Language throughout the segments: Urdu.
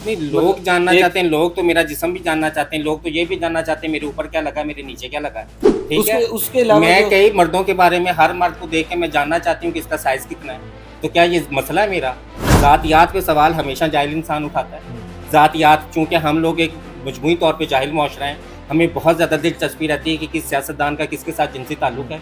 نہیں لوگ جاننا چاہتے ہیں، لوگ تو میرا جسم بھی جاننا چاہتے ہیں، لوگ تو یہ بھی جاننا چاہتے ہیں میرے اوپر کیا لگا ہے، میرے نیچے کیا لگا ہے، ٹھیک ہے۔ اس کے علاوہ میں جو کئی مردوں کے بارے میں ہر مرد کو دیکھ کے میں جاننا چاہتی ہوں کہ اس کا سائز کتنا ہے، تو کیا یہ مسئلہ ہے میرا؟ ذاتیات پہ سوال ہمیشہ جاہل انسان اٹھاتا ہے۔ ذاتیات، چونکہ ہم لوگ ایک مجموعی طور پہ جاہل معاشرہ ہیں، ہمیں بہت زیادہ دلچسپی رہتی ہے کہ کس سیاستدان کا کس کے ساتھ جنسی تعلق ہے،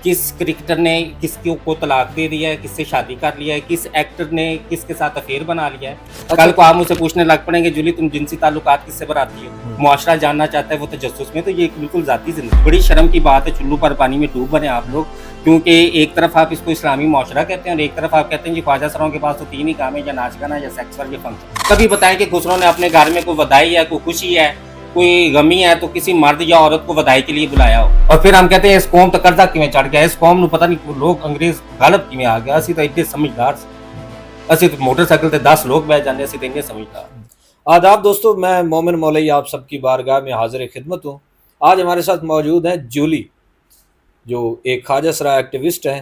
کس کرکٹر نے کس کو طلاق دے دیا ہے، کس سے شادی کر لیا ہے، کس ایکٹر نے کس کے ساتھ افیئر بنا لیا ہے۔ کل کو آپ مجھ سے پوچھنے لگ پڑیں گے جولی تم جنسی تعلقات کس سے بناتی ہو، معاشرہ جاننا چاہتا ہے وہ تجسس میں، تو یہ بالکل ذاتی زندگی بڑی شرم کی بات ہے۔ چلو پر پانی میں ڈوب بنے آپ لوگ، کیونکہ ایک طرف آپ اس کو اسلامی معاشرہ کہتے ہیں اور ایک طرف آپ کہتے ہیں کہ خواجہ سراؤں کے پاس تو 3 ہی کام ہے، یا ناچ گانا یا سیکس اور یہ فنکشن۔ کبھی بتائیں کہ خسرو نے اپنے گھر میں کوئی وداعی ہے، کوئی خوشی ہے، کوئی غمی ہے تو کسی مرد یا عورت کو وداعی کے لیے بلایا ہو، اور پھر ہم کہتے ہیں اس قوم تو قرضہ کیویں چڑھ گیا، اس قوم نو پتہ نہیں لوگ انگریز غالب کیویں آ گیا، اسی تو اتنے سمجھدار اسی تو موٹر سائیکل تے 10 لوگ بیٹھ جاندے، اسی تو اتنے سمجھدار۔ آداب دوستو، میں مومن مولوی آپ سب کی بارگاہ میں حاضر خدمت ہوں۔ آج ہمارے ساتھ موجود ہیں جولی، جو ایک خواجہ سرا ایکٹیوسٹ ہیں۔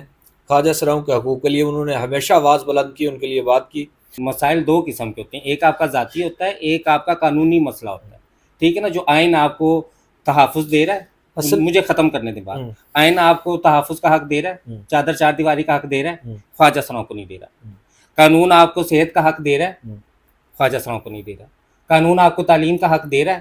خواجہ سراؤں کے حقوق کے لیے انہوں نے ہمیشہ آواز بلند کی، ان کے لیے بات کی۔ مسائل 2 قسم کے ہوتے ہیں، ایک آپ کا ذاتی ہوتا ہے، ایک آپ کا قانونی مسئلہ ہوتا ہے، ٹھیک ہے نا، جو آئین آپ کو تحفظ دے رہا ہے۔ مجھے ختم کرنے دے بعد، آئین آپ کو تحفظ کا حق دے رہا ہے، چادر چار دیواری کا حق دے رہا ہے، خواجہ سراؤں کو نہیں دے رہا۔ قانون آپ کو صحت کا حق دے رہا ہے، خواجہ سراؤں کو نہیں دے رہا۔ قانون آپ کو تعلیم کا حق دے رہا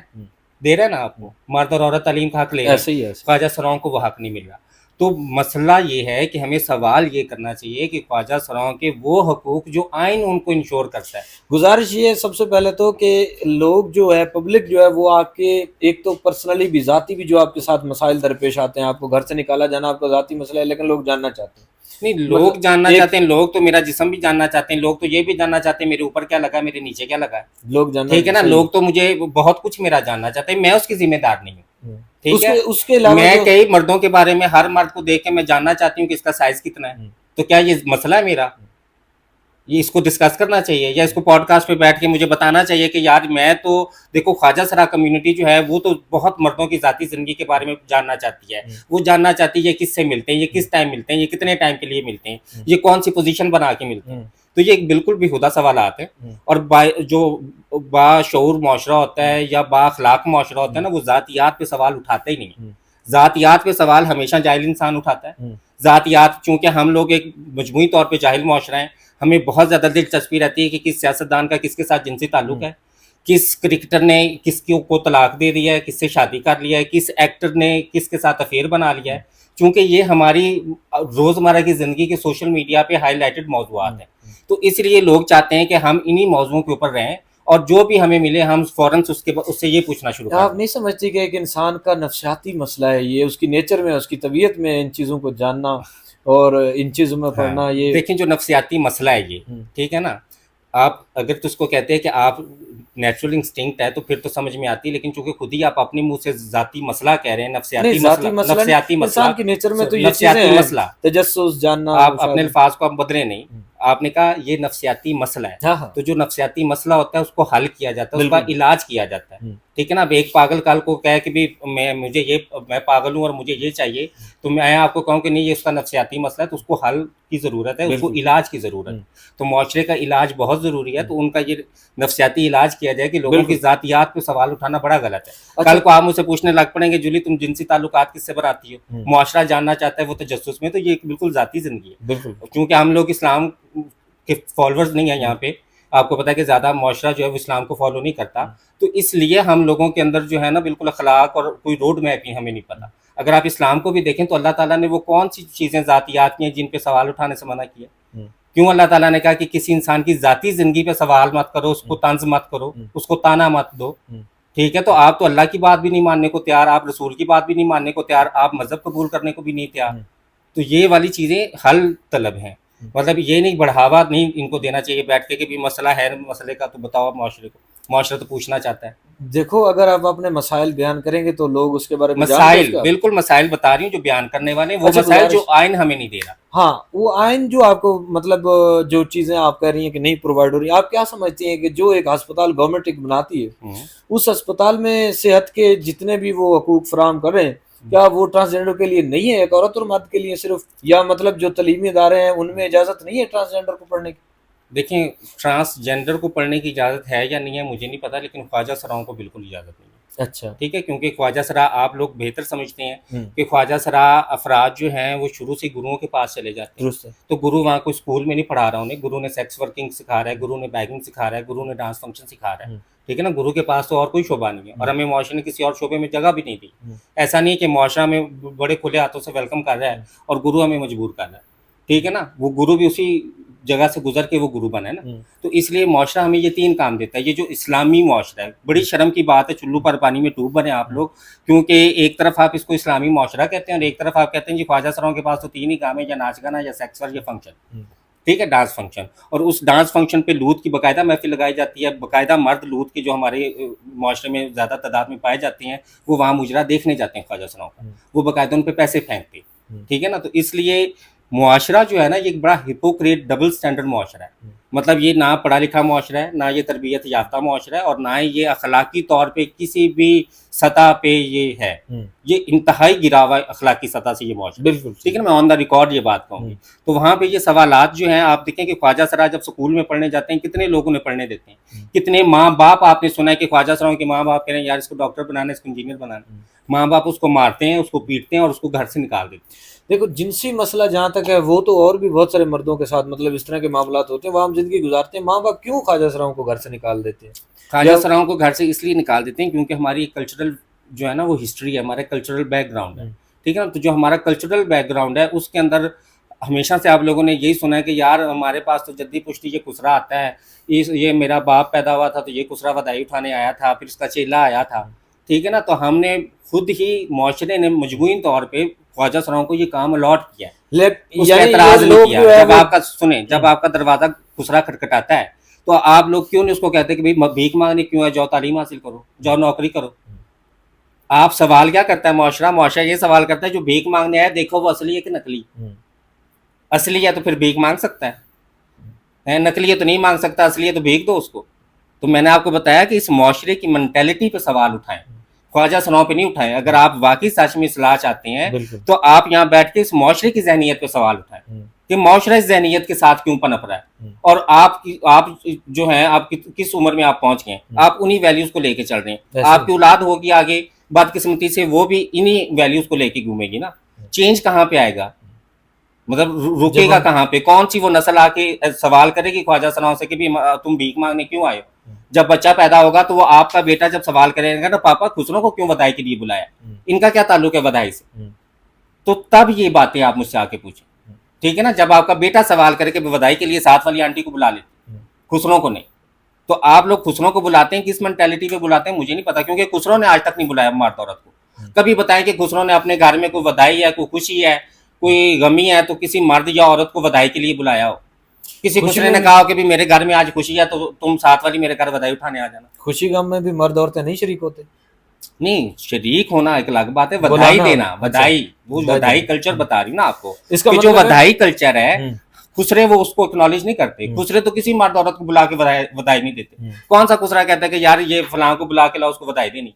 ہے نا، آپ کو مرد اور عورت تعلیم کا حق لے رہے ہیں، خواجہ سراؤں کو وہ حق نہیں مل رہا۔ تو مسئلہ یہ ہے کہ ہمیں سوال یہ کرنا چاہیے کہ خواجہ سراؤں کے وہ حقوق جو آئین ان کو انشور کرتا ہے۔ گزارش یہ ہے سب سے پہلے تو کہ لوگ جو ہے، پبلک جو ہے، وہ آپ کے ایک تو پرسنلی بھی، ذاتی بھی جو آپ کے ساتھ مسائل درپیش آتے ہیں، آپ کو گھر سے نکالا جانا آپ کا ذاتی مسئلہ ہے، لیکن لوگ جاننا چاہتے ہیں۔ نہیں لوگ جاننا چاہتے ہیں، لوگ تو میرا جسم بھی جاننا چاہتے ہیں، لوگ تو یہ بھی جاننا چاہتے ہیں میرے اوپر کیا لگا ہے، میرے نیچے کیا لگا ہے، لوگ جاننا، ٹھیک ہے نا۔ لوگ تو مجھے بہت کچھ میرا جاننا چاہتے ہیں، میں اس کی ذمہ دار نہیں ہوں، ٹھیک ہے۔ اس کے علاوہ میں کئی مردوں کے بارے میں ہر مرد کو دیکھ کے میں جاننا چاہتی ہوں کہ اس کا سائز کتنا ہے، تو کیا یہ مسئلہ ہے میرا؟ یہ اس کو ڈسکس کرنا چاہیے، یا اس کو پوڈ کاسٹ پہ بیٹھ کے مجھے بتانا چاہیے کہ یار میں تو دیکھو خواجہ سرا کمیونٹی جو ہے وہ تو بہت مردوں کی ذاتی زندگی کے بارے میں جاننا چاہتی ہے، وہ جاننا چاہتی ہے کس سے ملتے ہیں، یہ کس ٹائم ملتے ہیں، یہ کتنے ٹائم کے لیے ملتے ہیں، یہ کون سی پوزیشن بنا کے ملتے ہیں۔ تو یہ بالکل بیہودہ سوالات ہیں، اور جو باشعور معاشرہ ہوتا ہے یا با اخلاق معاشرہ ہوتا ہے نا، وہ ذاتیات پہ سوال اٹھاتے ہی نہیں۔ ذاتیات پہ سوال ہمیشہ جاہل انسان اٹھاتا ہے۔ ذاتیات، چونکہ ہم لوگ ایک مجموعی طور پہ جاہل معاشرہ ہیں، ہمیں بہت زیادہ دلچسپی رہتی ہے کہ کس سیاستدان کا کس کے ساتھ جنسی تعلق ہے، کس کرکٹر نے کس کو طلاق دے دیا ہے، کس سے شادی کر لیا ہے، کس ایکٹر نے کس کے ساتھ افیئر بنا لیا ہے، چونکہ یہ ہماری روزمرہ کی زندگی کے سوشل میڈیا پہ ہائی لائٹڈ موضوعات ہیں۔ تو اس لیے لوگ چاہتے ہیں کہ ہم انہی موضوعوں کے اوپر رہیں، اور جو بھی ہمیں ملے ہم فوراً اس سے یہ پوچھنا شروع کریں۔ آپ نہیں سمجھتی کہ ایک انسان کا نفسیاتی مسئلہ ہے یہ، اس کی نیچر میں، اس کی طبیعت میں ان چیزوں کو جاننا اور ان چیزوں میں پڑھنا؟ یہ دیکھیں جو نفسیاتی مسئلہ ہے یہ، ٹھیک ہے نا، آپ اگر تو اس کو کہتے ہیں کہ آپ نیچرل انسٹنکٹ ہے تو پھر تو سمجھ میں آتی ہے، لیکن چونکہ خود ہی آپ اپنے منہ سے ذاتی مسئلہ کہہ رہے ہیں، نفسیاتی مسئلہ، انسان کی نیچر میں تو یہ نفسیاتی چیزیں ہیں، مسئلہ، تجسس جاننا، آپ اپنے الفاظ کو آپ بدلے نہیں، آپ نے کہا یہ نفسیاتی مسئلہ ہے، تو جو نفسیاتی مسئلہ ہوتا ہے اس کو حل کیا جاتا ہے، اس کا علاج کیا جاتا ہے، ٹھیک ہے نا۔ اب ایک پاگل کل کو کہے کہ میں پاگل ہوں اور مجھے یہ چاہیے، تو میں آپ کو کہوں کہ نہیں یہ اس کا نفسیاتی مسئلہ ہے، تو اس کو حل کی ضرورت ہے، اس کو علاج کی ضرورت ہے، تو معاشرے کا علاج بہت ضروری ہے، تو ان کا یہ نفسیاتی علاج کیا جائے کہ لوگوں کی ذاتیات پہ سوال اٹھانا بڑا غلط ہے۔ کل کو آپ مجھ سے پوچھنے لگ پڑیں گے جولی تم جنسی تعلقات کس سے بناتی ہو، معاشرہ جاننا چاہتا ہے وہ تجسس میں، تو یہ بالکل ذاتی زندگی ہے۔ کیونکہ ہم لوگ اسلام کے فالوورز نہیں ہیں یہاں پہ، آپ کو پتا ہے کہ زیادہ معاشرہ جو ہے وہ اسلام کو فالو نہیں کرتا، تو اس لیے ہم لوگوں کے اندر جو ہے نا بالکل اخلاق اور کوئی روڈ میپ ہی ہمیں نہیں پتا۔ اگر آپ اسلام کو بھی دیکھیں تو اللہ تعالیٰ نے وہ کون سی چیزیں ذاتیات کی ہیں جن پہ سوال اٹھانے سے منع کیا؟ کیوں اللہ تعالیٰ نے کہا کہ کسی انسان کی ذاتی زندگی پہ سوال مت کرو، اس کو طنز مت کرو، اس کو تانا مت دو، ٹھیک ہے؟ تو آپ تو اللہ کی بات بھی نہیں ماننے کو تیار، آپ رسول کی بات بھی نہیں ماننے کو تیار، آپ مذہب قبول کرنے کو بھی نہیں تیار، تو یہ والی چیزیں حل طلب ہیں۔ مطلب یہ نہیں بڑھاوا نہیں ان کو دینا چاہیے بیٹھ کے کہ بھی مسئلہ ہے مسئلے کا تو بتاؤ معاشرے کو، معاشرہ تو پوچھنا چاہتا ہے۔ دیکھو اگر آپ اپنے مسائل بیان کریں گے تو لوگ اس کے بارے میں مسائل، بالکل مسائل بتا رہی ہوں جو بیان کرنے والے وہ مسائل جو آئین ہمیں نہیں دے رہا۔ ہاں، وہ آئین جو آپ کو مطلب جو چیزیں آپ کہہ رہی ہیں کہ نہیں پرووائڈ ہو رہی ہیں، آپ کیا سمجھتی ہیں کہ جو ایک ہسپتال گورنمنٹ ایک بناتی ہے، اس ہسپتال میں صحت کے جتنے بھی وہ حقوق فراہم کر رہے ہیں، کیا وہ ٹرانسجینڈر کے لیے نہیں ہے، ایک عورت اور مرد کے لیے صرف؟ یا مطلب جو تعلیمی ادارے ہیں ان میں اجازت نہیں ہے ٹرانسجینڈر کو پڑھنے کی؟ دیکھیں ٹرانسجینڈر کو پڑھنے کی اجازت ہے یا نہیں ہے مجھے نہیں پتا، لیکن خواجہ سراؤں کو بالکل اجازت نہیں ہے. اچھا ٹھیک ہے، کیونکہ خواجہ سرا آپ لوگ بہتر سمجھتے ہیں کہ خواجہ سرا افراد جو ہیں وہ شروع سے گروؤں کے پاس چلے جاتے ہیں. تو گرو وہاں کوئی اسکول میں نہیں پڑھا رہا انہیں، گرو نے سیکس ورکنگ سکھا رہا ہے، گرو نے بیگنگ سکھا رہا ہے، گرو نے ڈانس فنکشن سکھا رہا ہے. ٹھیک ہے نا، گرو کے پاس تو اور کوئی شعبہ نہیں ہے، اور ہمیں معاشرے نے کسی اور شعبے میں جگہ بھی نہیں دی. ایسا نہیں ہے کہ معاشرہ میں بڑے کھلے ہاتھوں سے ویلکم کر رہا ہے اور گرو ہمیں مجبور کر رہا ہے. ٹھیک ہے نا، وہ گرو بھی اسی جگہ سے گزر کے وہ گرو بنا ہے نا. تو اس لیے معاشرہ ہمیں یہ 3 کام دیتا ہے. یہ جو اسلامی معاشرہ ہے، بڑی شرم کی بات ہے چلو پر پانی میں ڈوب بنے آپ لوگ، کیونکہ ایک طرف آپ اس کو اسلامی معاشرہ کہتے ہیں اور ایک طرف آپ کہتے ہیں جی خواجہ سراؤں کے پاس تو 3 ہی کام ہیں، یا ناچ گانا یا سیکس ور یا فنکشن. ٹھیک ہے، ڈانس فنکشن. اور اس ڈانس فنکشن پہ لوت کی باقاعدہ محفل لگائی جاتی ہے. باقاعدہ مرد لوت کے جو ہمارے معاشرے میں زیادہ تعداد میں پائے جاتے ہیں وہ وہاں مجرا دیکھنے جاتے ہیں خواجہ سراؤں کا. وہ باقاعدہ ان پہ پیسے پھینکتے. ٹھیک ہے نا، تو اس لیے معاشرہ جو ہے نا یہ ایک بڑا ہپوکریٹ ڈبل سٹینڈرڈ معاشرہ ہے. مطلب یہ نہ پڑھا لکھا معاشرہ ہے، نہ یہ تربیت یافتہ معاشرہ ہے، اور نہ ہی یہ اخلاقی طور پہ کسی بھی سطح پہ یہ ہے. یہ انتہائی گرا ہوا اخلاقی سطح سے یہ معاشرہ. بالکل ٹھیک ہے، میں آن دا ریکارڈ یہ بات کہوں گی. تو وہاں پہ یہ سوالات جو ہیں آپ دیکھیں کہ خواجہ سرا جب اسکول میں پڑھنے جاتے ہیں کتنے لوگوں نے پڑھنے دیتے ہیں، کتنے ماں باپ آپ نے سنا ہے کہ خواجہ سراؤں کے ماں باپ کہہ رہے ہیں یار اس کو ڈاکٹر بنانا ہے، اس کو انجینئر بنانا ہے. ماں باپ اس کو مارتے ہیں، اس کو پیٹتے ہیں اور اس کو گھر سے نکال دیتے ہیں. دیکھو جنسی مسئلہ جہاں تک ہے وہ تو اور بھی بہت سارے مردوں کے ساتھ مطلب اس طرح کے معاملات ہوتے ہیں، وہ ہم زندگی گزارتے ہیں. ماں باپ کیوں خواجہ سراؤں کو گھر سے نکال دیتے ہیں؟ خواجہ سراؤں کو گھر سے اس لیے نکال دیتے ہیں کیونکہ ہماری کلچرل جو ہے نا وہ ہسٹری ہے، ہمارا کلچرل بیک گراؤنڈ ہے. ٹھیک ہے نا، تو جو ہمارا کلچرل بیک گراؤنڈ ہے اس کے اندر ہمیشہ سے آپ لوگوں نے یہی سنا ہے کہ یار ہمارے پاس تو جدی پشتی یہ خسرا آتا ہے، یہ میرا باپ پیدا ہوا تھا تو یہ خسرا ودائی اٹھانے آیا تھا، پھر اس کا چیلا آیا تھا. ٹھیک ہے نا، تو ہم نے خود ہی معاشرے نے مجموعی طور پہ خواجہ سراؤں کو یہ کام الاٹ کیا ہے. اس پہ اعتراض نہیں کیا. جب آپ کا سنیں، جب آپ کا دروازہ خسرا کھٹکھٹاتا ہے تو آپ لوگ کیوں نہیں اس کو کہتے کہ بھائی بھیک مانگنے کیوں ہے، جاؤ تعلیم حاصل کرو، جاؤ نوکری کرو. آپ سوال کیا کرتا ہے معاشرہ یہ سوال کرتا ہے جو بھیک مانگنے آیا دیکھو وہ اصلی ہے کہ نکلی. اصلی ہے تو پھر بھیک مانگ سکتا ہے، نکلی ہے تو نہیں مانگ سکتا، اصلی ہے تو بھیک دو اس کو. تو میں نے آپ کو بتایا کہ اس معاشرے کی مینٹیلٹی پہ سوال اٹھائیں، خواجہ سراؤں پہ نہیں اٹھائیں. اگر آپ واقعی سچ میں اصلاح چاہتے ہیں تو آپ یہاں بیٹھ کے اس معاشرے کی ذہنیت پہ سوال اٹھائیں کہ معاشرہ اس ذہنیت کے ساتھ کیوں پنپ رہا ہے، اور آپ جو ہیں آپ کس عمر میں آپ پہنچ گئے ہیں، آپ انہی ویلیوز کو لے کے چل رہے ہیں. آپ کی اولاد ہوگی آگے بدقسمتی سے وہ بھی انہی ویلیوز کو لے کے گھومے گی نا. چینج کہاں پہ آئے گا، مطلب رکے گا کہاں پہ؟ کون سی وہ نسل آ کے سوال کرے گی خواجہ سراؤں سے کہ بھی تم بھیک مانگنے کیوں آئے ہو؟ جب بچہ پیدا ہوگا تو وہ آپ کا بیٹا جب سوال کرے گا نا پاپا خسروں کو کیوں ودائی کے لیے بلایا، ان کا کیا تعلق ہے ودائی سے؟ تو تب یہ باتیں آپ مجھ سے آ کے پوچھیں. ٹھیک ہے نا، جب آپ کا بیٹا سوال کرے کہ ودائی کے لیے ساتھ والی آنٹی کو بلا لیتے، خسروں کو نہیں. تو آپ لوگ خسروں کو بلاتے ہیں کس مینٹیلٹی پہ بلاتے ہیں مجھے نہیں پتا، کیونکہ خسروں نے آج تک نہیں بلایا مرد عورت کو. کبھی بتائیں کہ خسروں نے اپنے گھر میں کوئی ودائی ہے، کوئی خوشی ہے، کوئی غمی ہے تو کسی مرد یا عورت کو ودائی کے لیے بلایا ہو؟ کسی خسرے نے کہا ہو کہ بھی میرے گھر میں آج خوشی ہے تو تم ساتھ والی میرے گھر ودائی اٹھانے آ جانا. خوشی غم میں بھی مرد عورتیں نہیں شریک ہوتے؟ نہیں، شریک ہونا ایک الگ بات ہے، ودائی دینا، ودائی وہ ودائی کلچر بتا رہی نا آپ کو کہ جو ودائی کلچر ہے خسرے وہ اس کو اکنالج نہیں کرتے. خسرے تو کسی مرد عورت کو بلا کے ودائی نہیں دیتے. کون سا خسرا کہتا ہے کہ یار یہ فلاں کو بلا کے لاؤ اس کو ودائی دینی؟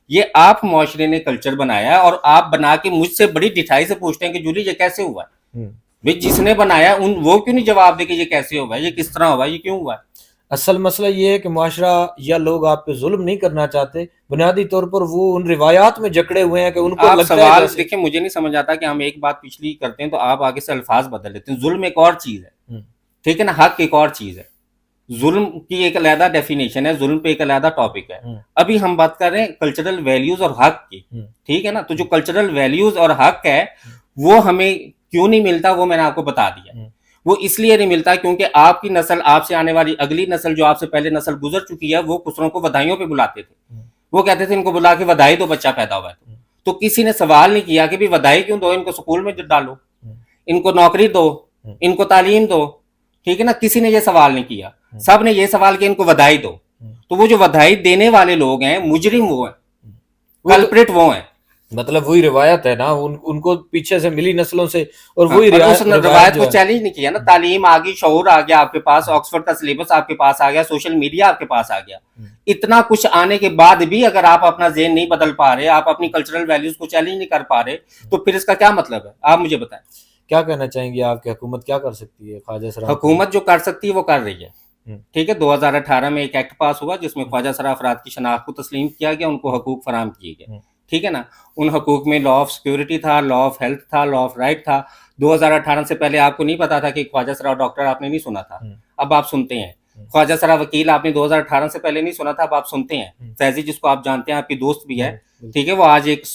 یہ آپ معاشرے نے کلچر بنایا ہے اور آپ بنا کے مجھ سے بڑی ڈٹھائی سے پوچھتے ہیں کہ جولی یہ کیسے ہوا ہے. بھائی جس نے بنایا وہ کیوں نہیں جواب دے کہ یہ کیسے ہوا ہے، یہ کس طرح ہوا ہے، یہ کیوں ہوا ہے؟ اصل مسئلہ یہ ہے کہ معاشرہ یا لوگ آپ پہ ظلم نہیں کرنا چاہتے، بنیادی طور پر وہ ان روایات میں جکڑے ہوئے ہیں کہ ان کو لگتا ہے. سوال دیکھیں مجھے نہیں سمجھ آتا کہ ہم ایک بات پچھلی کرتے ہیں تو آپ آگے سے الفاظ بدل لیتے ہیں. ظلم ایک اور چیز ہے، ٹھیک ہے نا، حق ایک اور چیز ہے. ظلم کی ایک علیحدہ ڈیفینیشن ہے، ظلم پہ ایک علیحدہ ٹاپک ہے. ابھی ہم بات کر رہے ہیں کلچرل ویلیوز اور حق کی، ٹھیک ہے نا. تو جو کلچرل ویلیوز اور حق ہے وہ ہمیں کیوں نہیں ملتا وہ میں نے آپ کو بتا دیا. وہ اس لیے نہیں ملتا کیونکہ آپ کی نسل، آپ سے آنے والی اگلی نسل جو آپ سے پہلے نسل گزر چکی ہے وہ خسروں کو ودائیوں پہ بلاتے تھے. وہ کہتے تھے ان کو بلا کے ودائی دو، بچہ پیدا ہوا ہے تو کسی نے سوال نہیں کیا کہ بھی ودائی کیوں دو، ان کو سکول میں ڈالو، ان کو نوکری دو، ان کو تعلیم دو. ٹھیک ہے نا، کسی نے یہ سوال نہیں کیا. سب نے یہ سوال کیا ان کو ودائی دو. تو وہ جو ودائی دینے والے لوگ ہیں مجرم وہ ہیں، کلپریٹ وہ ہیں. مطلب وہی روایت ہے نا، ان کو پیچھے سے ملی نسلوں سے، اور وہی روایت کو چیلنج نہیں کیا نا. تعلیم آ گئی، شعور آ گیا آپ کے پاس، آکسفورڈ کا سلیبس آپ کے پاس آ گیا، سوشل میڈیا آپ کے پاس آ گیا. اتنا کچھ آنے کے بعد بھی اگر آپ اپنا ذہن نہیں بدل پا رہے، آپ اپنی کلچرل ویلیوز کو چیلنج نہیں کر پا رہے تو پھر اس کا کیا مطلب ہے؟ آپ مجھے بتائیں. کیا کہنا چاہیں گے آپ کی حکومت کیا کر سکتی ہے خواجہ سرا؟ حکومت جو کر سکتی ہے وہ کر رہی ہے، ٹھیک ہے. 2018 میں ایک ایکٹ پاس ہوا جس میں خواجہ سرا افراد کی شناخت کو تسلیم کیا گیا، ان کو حقوق فراہم کیے گئے، ٹھیک ہے نا. ان حقوق میں لا آف سیکورٹی تھا، لا آف ہیلتھ تھا، لا آف رائٹ تھا. 2018 سے پہلے آپ کو نہیں پتا تھا کہ خواجہ سرا ڈاکٹر آپ نے نہیں سنا تھا، اب آپ سنتے ہیں. خواجہ سرا وکیل آپ نے 2018 سے پہلے نہیں سنا تھا، اب آپ سنتے ہیں. فیضی جس کو آپ جانتے ہیں، آپ کی دوست بھی ہے، ٹھیک ہے، وہ آج ایک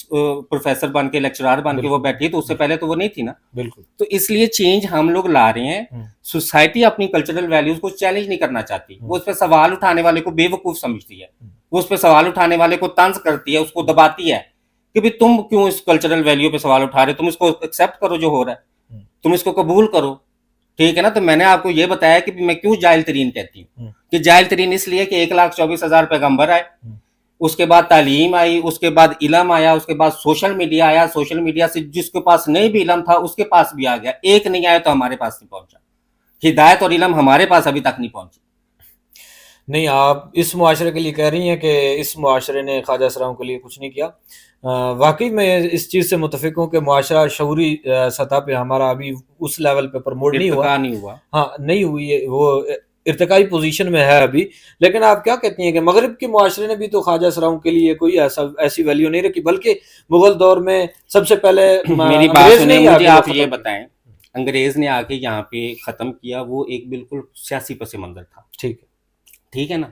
پروفیسر بن کے لیکچرار بن کے وہ بیٹھی ہے، تو اس سے پہلے تو وہ نہیں تھی نا. بالکل. تو اس لیے چینج ہم لوگ لا رہے ہیں. سوسائٹی اپنی کلچرل ویلیوز کو چیلنج نہیں کرنا چاہتی، وہ اس پہ سوال اٹھانے والے کو بے وقوف سمجھتی ہے، وہ اس پہ سوال اٹھانے والے کو طنز کرتی ہے، اس کو دباتی ہے کہ بھی تم کیوں اس کلچرل ویلیو پہ سوال اٹھا رہے ہو، تم اس کو ایکسیپٹ کرو جو ہو رہا ہے، تم اس کو قبول کرو، ٹھیک ہے نا. تو میں نے آپ کو یہ بتایا کہ میں کیوں جاہل ترین کہتی ہوں، کہ جاہل ترین اس لیے کہ 1,24,000 پیغمبر آئے، اس کے بعد تعلیم آئی، اس کے بعد علم آیا، اس کے بعد سوشل میڈیا آیا، سوشل میڈیا سے جس کے پاس نہیں بھی علم تھا اس کے پاس بھی آ گیا. ایک نہیں آیا تو ہمارے پاس نہیں پہنچا. ہدایت اور علم ہمارے پاس ابھی تک نہیں پہنچی. نہیں، آپ اس معاشرے کے لیے کہہ رہی ہیں کہ اس معاشرے نے خواجہ سراؤں کے لیے کچھ نہیں کیا. واقعی میں اس چیز سے متفق ہوں کہ معاشرہ شعوری سطح پہ ہمارا ابھی اس لیول پہ پروموٹ نہیں ہوا. ہاں نہیں ہوئی، وہ ارتقائی پوزیشن میں ہے ابھی. لیکن آپ کیا کہتی ہیں کہ مغرب کے معاشرے نے بھی تو خواجہ سراؤں کے لیے کوئی ایسی ویلیو نہیں رکھی، بلکہ مغل دور میں سب سے پہلے میری بات سنیں، مجھے آپ یہ بتائیں، انگریز نے آ کے یہاں پہ ختم کیا، وہ ایک بالکل سیاسی پس منظر تھا، ٹھیک ہے نا.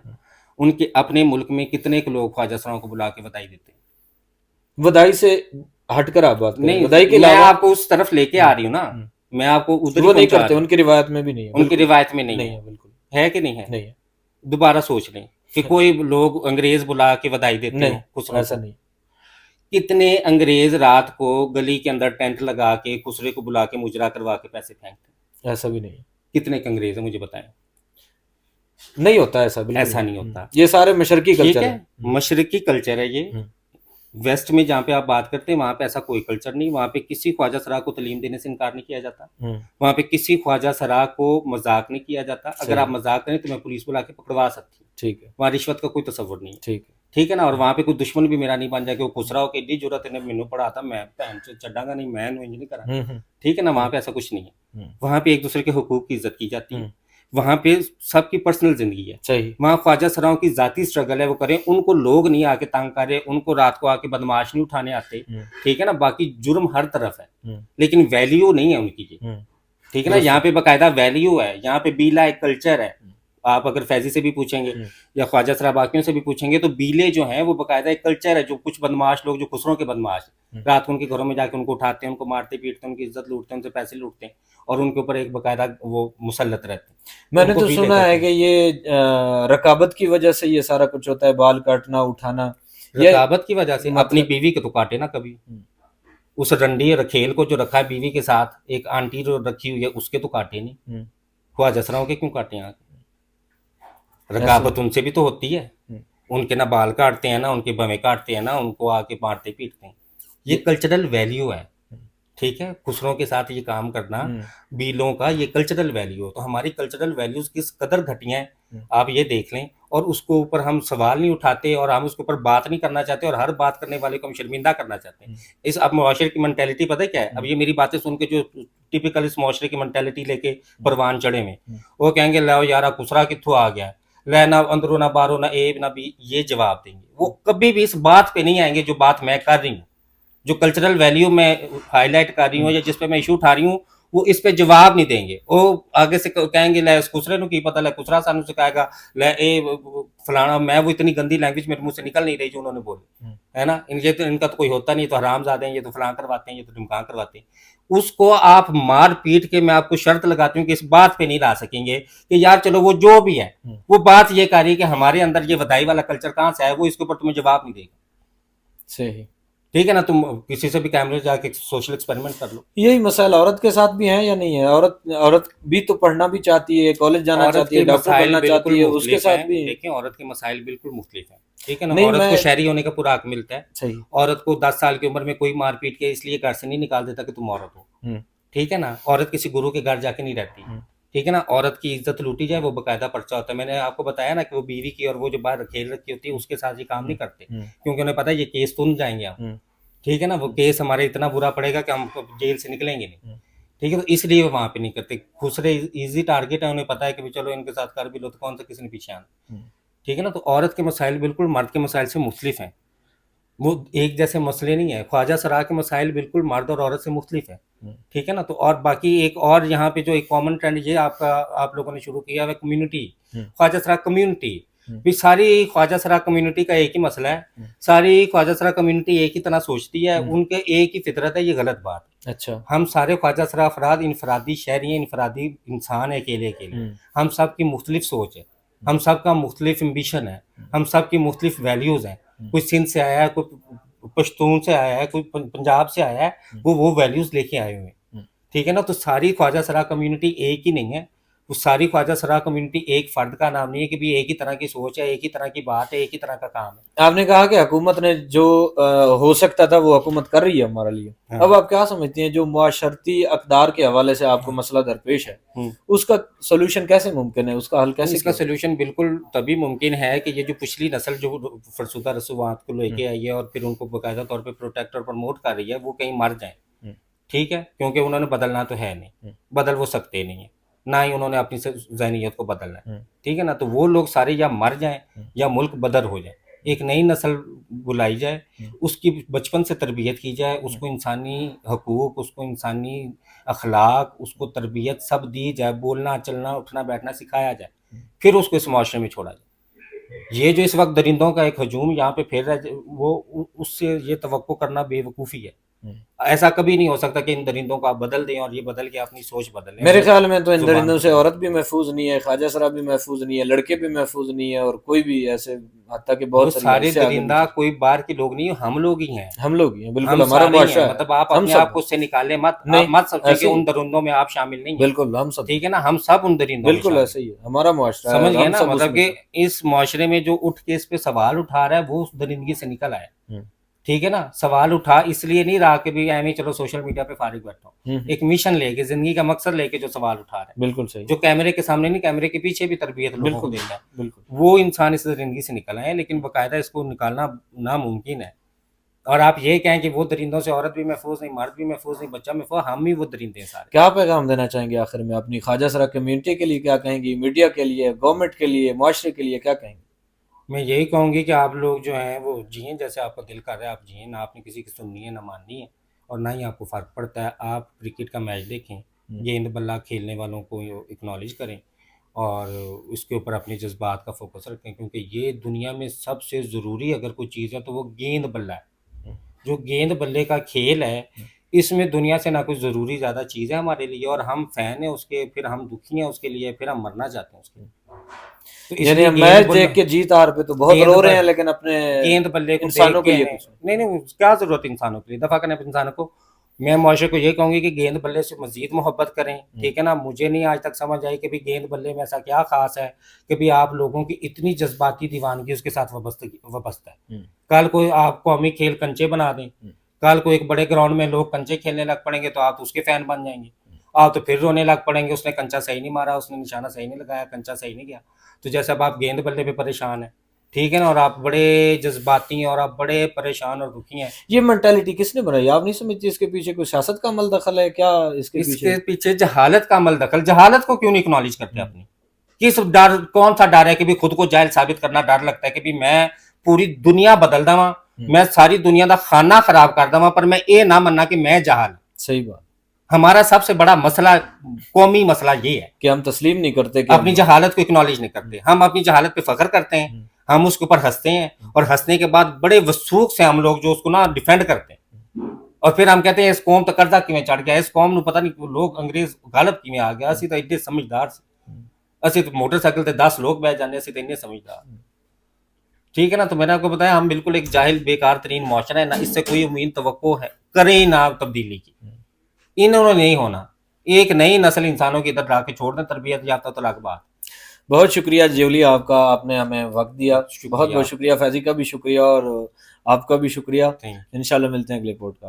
ان کے اپنے ملک میں کتنے لوگ خواجہ سراؤں کو بلا کے بدائی دیتے ہیں؟ بدائی سے ہٹ کر آپ بات کریں، بدائی کے میں علاوہ آپ کو اس طرف لے کے آ رہی ہوں نا، میں آپ کو ادھر وہ نہیں کرتے، ان کی روایت میں بھی نہیں ہے، ان کی روایت میں نہیں ہے. بالکل ہے کہ نہیں ہے؟ نہیں ہے. دوبارہ سوچ لیں کہ کوئی لوگ انگریز بلا کے بدائی دیتے ہیں خسرو، ایسا نہیں. کتنے انگریز رات کو گلی کے اندر ٹینٹ لگا کے خسرے کو بلا کے مجرا کروا کے پیسے پھینکتے ہیں؟ ایسا بھی نہیں. کتنے انگریز ہیں مجھے بتائیں. نہیں ہوتا ایسا، بالکل ایسا نہیں ہوتا. یہ سارے مشرقی کلچر ہے، مشرقی کلچر ہے یہ. ویسٹ میں جہاں پہ آپ بات کرتے ہیں وہاں پہ ایسا کوئی کلچر نہیں. وہاں پہ کسی خواجہ سرا کو تعلیم دینے سے انکار نہیں کیا جاتا، وہاں پہ کسی خواجہ سرا کو مذاق نہیں کیا جاتا. اگر آپ مذاق کریں تو میں پولیس بلا کے پکڑوا سکتی ہوں، ٹھیک ہے. وہاں رشوت کا کوئی تصور نہیں ہے، ٹھیک ہے نا. اور وہاں پہ کوئی دشمن بھی میرا نہیں بن جائے کہ وہ خسرا ہو کہ ایڈی ضرورت ہے مینو پڑھا تھا، میں چڈا گا نہیں، میں نہیں کرا، ٹھیک ہے نا. وہاں پہ ایسا کچھ نہیں ہے. وہاں پہ ایک دوسرے کے حقوق کی عزت کی جاتی ہے. وہاں پہ سب کی پرسنل زندگی ہے. وہاں خواجہ سراؤں کی ذاتی اسٹرگل ہے، وہ کریں. ان کو لوگ نہیں آ کے تنگ کرے، ان کو رات کو آ کے بدماش نہیں اٹھانے آتے، ٹھیک ہے نا. باقی جرم ہر طرف ہے لیکن ویلیو نہیں ہے ان کی، ٹھیک ہے نا. یہاں پہ باقاعدہ ویلیو ہے، یہاں پہ بیلا ایک کلچر ہے. آپ اگر فیضی سے بھی پوچھیں گے یا خواجہ سرا باقیوں سے بھی پوچھیں گے تو بیلے جو ہیں وہ باقاعدہ ایک کلچر ہے. جو کچھ بدماش لوگ جو خسروں کے بدماش رات کو ان کے گھروں میں جا کے ان کو اٹھاتے ہیں، ان کو مارتے پیٹتے ہیں، ان کی عزت لوٹتے ہیں، ان سے پیسے لوٹتے ہیں اور ان کے اوپر ایک باقاعدہ وہ مسلط رہتے ہیں. میں نے تو سنا ہے کہ یہ رقابت کی وجہ سے یہ سارا کچھ ہوتا ہے، بال کاٹنا اٹھانا. رقابت کی وجہ سے اپنی بیوی کے تو کاٹے نا کبھی. اس رنڈی رکھیل کو جو رکھا ہے بیوی کے ساتھ، ایک آنٹی جو رکھی ہوئی ہے اس کے تو کاٹے نہیں. خواجہ سراؤں کے کیوں کاٹے ہیں؟ رقابت ان سے بھی تو ہوتی ہے. ان کے نہ بال کاٹتے ہیں، نہ ان کے بویں کاٹتے ہیں، نہ ان کو آ کے مارتے پیٹتے ہیں. یہ کلچرل ویلیو ہے، ٹھیک ہے. خسروں کے ساتھ یہ کام کرنا بیلوں کا یہ کلچرل ویلیو. تو ہماری کلچرل ویلیوز کس قدر گھٹیا ہیں آپ یہ دیکھ لیں. اور اس کو اوپر ہم سوال نہیں اٹھاتے اور ہم اس کے اوپر بات نہیں کرنا چاہتے، اور ہر بات کرنے والے کو ہم شرمندہ کرنا چاہتے ہیں. اس اب معاشرے کی مینٹیلٹی پتہ کیا ہے؟ اب یہ میری باتیں سن کے جو ٹپیکل اس معاشرے کی مینٹیلٹی لے کے پروان چڑھے ہوئے، وہ کہیں گے لاؤ یارا خسرا کتوں آ گیا، لے نہ اندروں نہ باہروں نہ اے نہ بی. یہ جواب دیں گے. وہ کبھی بھی اس بات پہ نہیں آئیں گے جو بات میں کر رہی ہوں، جو کلچرل ویلیو میں ہائی لائٹ کر رہی ہوں یا جس پہ میں ایشو اٹھا رہی ہوں. وہ اس پہ جواب نہیں دیں گے. وہ آگے سے کہیں گے لے اس خسرے نو کی پتہ، لے خسرا سانو سکھائے گا، لے اے فلانا. میں وہ اتنی گندی لینگویج میرے منہ سے نکل نہیں رہی جو انہوں نے بولی ہے نا. ان کا تو کوئی ہوتا نہیں، تو حرام زادے ہیں، یہ تو فلاں کرواتے ہیں، یہ تو ڈمکان کرواتے ہیں. اس کو آپ مار پیٹ کے میں آپ کو شرط لگاتی ہوں کہ اس بات پہ نہیں لا سکیں گے کہ یار چلو وہ جو بھی ہے، وہ بات یہ کر رہی ہے کہ ہمارے اندر یہ ودائی والا کلچر کہاں سے ہے، وہ اس کے اوپر تمہیں جواب نہیں دے گا. صحیح، ٹھیک ہے نا. تم کسی سے بھی کیمرے جا کے سوشل ایکسپیریمنٹ کر لو. یہی مسائل عورت کے ساتھ بھی ہیں یا نہیں ہے؟ عورت بھی تو پڑھنا بھی چاہتی ہے، کالج جانا چاہتی ہے، ڈاکٹر بننا چاہتی ہے، اس کے ساتھ بھی دیکھیں عورت کے مسائل بالکل مختلف ہیں، ٹھیک ہے نا. عورت کو شہری ہونے کا پورا حق ملتا ہے. صحیح. عورت کو 10 سال کی عمر میں کوئی مار پیٹ کے اس لیے گھر سے نہیں نکال دیتا کہ تم عورت ہو، ٹھیک ہے نا. عورت کسی گرو کے گھر جا کے نہیں رہتی، ٹھیک ہے نا. عورت کی عزت لوٹی جائے وہ باقاعدہ پرچہ ہوتا ہے. میں نے آپ کو بتایا نا کہ وہ بیوی کی اور وہ جو باہر کھیل رکھی ہوتی ہے اس کے ساتھ یہ کام نہیں کرتے، کیونکہ انہیں پتا ہے یہ کیس سن جائیں گے ہم، ٹھیک ہے نا. وہ کیس ہمارے اتنا برا پڑے گا کہ ہم جیل سے نکلیں گے نہیں. ٹھیک ہے. تو اس لیے وہ وہاں پہ نہیں کرتے. خسرے ایزی ٹارگیٹ ہے, انہیں پتا ہے کہ چلو ان کے ساتھ کر بھی لو تو کون سا کسی نے پیچھے آنا. ٹھیک ہے نا. تو عورت کے مسائل بالکل مرد کے مسائل سے مختلف ہیں, وہ ایک جیسے مسئلے نہیں ہیں. خواجہ سرا کے مسائل بالکل مرد اور عورت سے مختلف ہیں. ٹھیک ہے نا. تو اور باقی ایک اور یہاں پہ جو ایک کامن ٹرینڈ یہ آپ لوگوں نے شروع کیا ہے کمیونٹی, خواجہ سرا کمیونٹی. بھی ساری خواجہ سرا کمیونٹی کا ایک ہی مسئلہ ہے, ساری خواجہ سرا کمیونٹی ایک ہی طرح سوچتی ہے, ان کے ایک ہی فطرت ہے. یہ غلط بات. اچھا, ہم سارے خواجہ سرا افراد انفرادی شہری ہیں, انفرادی انسان ہے اکیلے اکیلے. ہم سب کی مختلف سوچ ہے, ہم سب کا مختلف امبیشن ہے, ہم سب کی مختلف ویلیوز ہیں. کوئی سندھ سے آیا ہے, کوئی پشتون سے آیا ہے, کوئی پنجاب سے آیا ہے, وہ ویلیوز لے کے آئے ہوئے ہیں. ٹھیک ہے نا. تو ساری خواجہ سرا کمیونٹی ایک ہی نہیں ہے. وہ ساری خواجہ سرا کمیونٹی ایک فرد کا نام نہیں ہے کہ بھی ایک ہی طرح کی سوچ ہے, ایک ہی طرح کی بات ہے, ایک ہی طرح کا کام ہے. آپ نے کہا کہ حکومت نے جو ہو سکتا تھا وہ حکومت کر رہی ہے ہمارے لیے. اب آپ کیا سمجھتے ہیں جو معاشرتی اقدار کے حوالے سے آپ کو مسئلہ درپیش ہے, اس کا سولوشن کیسے ممکن ہے, اس کا حل کیسے؟ اس کا سولوشن بالکل تبھی ممکن ہے کہ یہ جو پچھلی نسل جو فرسودہ رسومات کو لے کے آئی ہے اور پھر ان کو باقاعدہ طور پہ پروٹیکٹ اور پروموٹ کر رہی ہے, وہ کہیں مر جائیں. ٹھیک ہے, کیونکہ انہوں نے بدلنا تو ہے نہیں, بدل وہ سکتے نہیں ہیں, نہ ہی انہوں نے اپنی ذہنیت کو بدلنا ہے. ٹھیک ہے نا. تو وہ لوگ سارے یا مر جائیں یا ملک بدر ہو جائے. ایک نئی نسل بلائی جائے, اس کی بچپن سے تربیت کی جائے, اس کو انسانی حقوق, اس کو انسانی اخلاق, اس کو تربیت سب دی جائے, بولنا چلنا اٹھنا بیٹھنا سکھایا جائے, پھر اس کو اس معاشرے میں چھوڑا جائے. یہ جو اس وقت درندوں کا ایک ہجوم یہاں پہ پھیل رہا ہے, وہ اس سے یہ توقع کرنا بے وقوفی ہے. ایسا کبھی نہیں ہو سکتا کہ ان درندوں کو آپ بدل دیں اور یہ بدل کے اپنی سوچ بدل لیں. میرے خیال میں تو ان درندوں سے عورت بھی محفوظ نہیں ہے, خواجہ سرا بھی محفوظ نہیں ہے, لڑکے بھی محفوظ نہیں ہے, اور کوئی بھی ایسے حتیٰ کہ بہت سارے درندہ کوئی بار کے لوگ نہیں, ہم لوگ ہی ہیں. ہم لوگ ہی ہیں, بالکل ہمارا معاشرہ ہے. مطلب آپ اپنے آپ کو اس سے نکالیں مت سمجھیں کہ ان درندوں میں آپ شامل نہیں ہیں. بالکل ہم سب, ٹھیک ہے نا, ہم سب ان درندوں میں بالکل ایسے ہی ہے, ہمارا معاشرہ سمجھ گئے نا. مطلب کہ اس معاشرے میں جو اٹھ کے اس پہ سوال اٹھا رہا ہے وہ اس درندگی سے نکل آئے. ٹھیک ہے نا. سوال اٹھا اس لیے نہیں رہا کہ بھی ایویں چلو سوشل میڈیا پہ فارغ بیٹھا ہوں, ایک مشن لے کے, زندگی کا مقصد لے کے جو سوال اٹھا رہا ہے, بالکل صحیح, جو کیمرے کے سامنے نہیں, کیمرے کے پیچھے بھی تربیت لوگوں کو دیتا ہے, بالکل وہ انسان اس زندگی سے نکل آئے. لیکن باقاعدہ اس کو نکالنا ناممکن ہے. اور آپ یہ کہیں کہ وہ درندوں سے عورت بھی محفوظ نہیں, مرد بھی محفوظ نہیں, بچہ محفوظ, ہم ہی وہ درندے ہیں سارے. کیا پیغام دینا چاہیں گے آخر میں اپنی خواجہ سرا کمیونٹی کے لیے؟ کیا کہیں گی میڈیا کے لیے, گورنمنٹ کے لیے, معاشرے کے لیے, کیا کہیں گے؟ میں یہی کہوں گی کہ آپ لوگ جو ہیں وہ جئیں جیسے آپ کا دل کر رہا ہے, آپ جئیں. نہ آپ نے کسی کی سننی ہے نہ ماننی ہے, اور نہ ہی آپ کو فرق پڑتا ہے. آپ کرکٹ کا میچ دیکھیں, گیند بلہ کھیلنے والوں کو اکنالج کریں, اور اس کے اوپر اپنے جذبات کا فوکس رکھیں, کیونکہ یہ دنیا میں سب سے ضروری اگر کوئی چیز ہے تو وہ گیند بلہ ہے. جو گیند بلے کا کھیل ہے, اس میں دنیا سے نہ کوئی ضروری زیادہ چیز ہے ہمارے لیے, اور ہم فین ہیں اس کے, پھر ہم دکھی ہیں اس کے لیے, پھر ہم مرنا چاہتے ہیں اس کے لیے. یعنی میچ دیکھ کے جیت ہار پہ تو بہت رو رہے ہیں, لیکن اپنے گیند بلے کو انسانوں کے لیے نہیں, کیا ضرورت ہے انسانوں کے لیے دفاع کرنے انسانوں کو. میں معاشرے کو یہ کہوں گی کہ گیند بلے سے مزید محبت کریں. ٹھیک ہے نا. مجھے نہیں آج تک سمجھ آئی کہ بھی گیند بلے میں ایسا کیا خاص ہے کہ بھی آپ لوگوں کی اتنی جذباتی دیوانگی اس کے ساتھ وابستہ ہے. کل کوئی آپ قومی کھیل کنچے بنا دیں, کل کو ایک بڑے گراؤنڈ میں لوگ کنچے کھیلنے لگ پڑیں گے تو آپ اس کے فین بن جائیں گے, آپ تو پھر رونے لگ پڑیں گے, اس نے کنچا صحیح نہیں مارا, اس نے نشانہ صحیح نہیں لگایا, کنچا صحیح نہیں گیا. تو جیسے اب آپ گیند بلے پہ پریشان ہیں, ٹھیک ہے نا, اور آپ بڑے جذباتی ہیں اور آپ بڑے پریشان اور دکھی ہیں. یہ مینٹیلٹی کس نے بنائی؟ آپ نہیں سمجھتے اس کے پیچھے کوئی سیاست کا عمل دخل ہے کیا؟ اس کے پیچھے جہالت کا عمل دخل. جہالت کو کیوں نہیں اکنالج کرتے اپنی؟ کس ڈر, کون سا ڈر ہے کہ بھی خود کو جاہل ثابت کرنا ڈر لگتا ہے کہ بھی میں پوری دنیا بدل داں, میں ساری دنیا دا خانہ خراب کر داں, پر میں یہ نہ مننا کہ میں جہال. صحیح بات. ہمارا سب سے بڑا مسئلہ, قومی مسئلہ یہ ہے کہ ہم تسلیم نہیں کرتے, کہ اپنی جہالت کو اکنالج نہیں کرتے. ہم اپنی جہالت پہ فخر کرتے ہیں, ہم اس کے اوپر ہنستے ہیں, اور ہنسنے کے بعد بڑے وثوق سے ہم لوگ جو اس کو نا ڈیفینڈ کرتے ہیں, اور پھر ہم کہتے ہیں اس قوم تو قرضہ کیوں چڑھ گیا, اس قوم نو پتہ نہیں لوگ انگریز غالب کیوں آ گیا, اسی تو ایڈے سمجھدار سے, اسی تو موٹر سائیکل تے 10 لوگ بیٹھ جانے, اسی تو اتنے سمجھدار. ٹھیک ہے نا. تو میں نے آپ کو بتایا ہم بالکل ایک جاہل بیکار ترین معاشرہ ہے, نہ اس سے کوئی امید توقع ہے کریں نہ تبدیلی کی. انہوں نے نہیں ہونا. ایک نئی نسل انسانوں کی ادھر لا کے چھوڑ دیں, تربیت یافتہ تو الگ بات. بہت شکریہ جیولی آپ کا, آپ نے ہمیں وقت دیا, بہت بہت شکریہ. فیضی کا بھی شکریہ اور آپ کا بھی شکریہ. انشاءاللہ ملتے ہیں اگلے پوڈکاسٹ.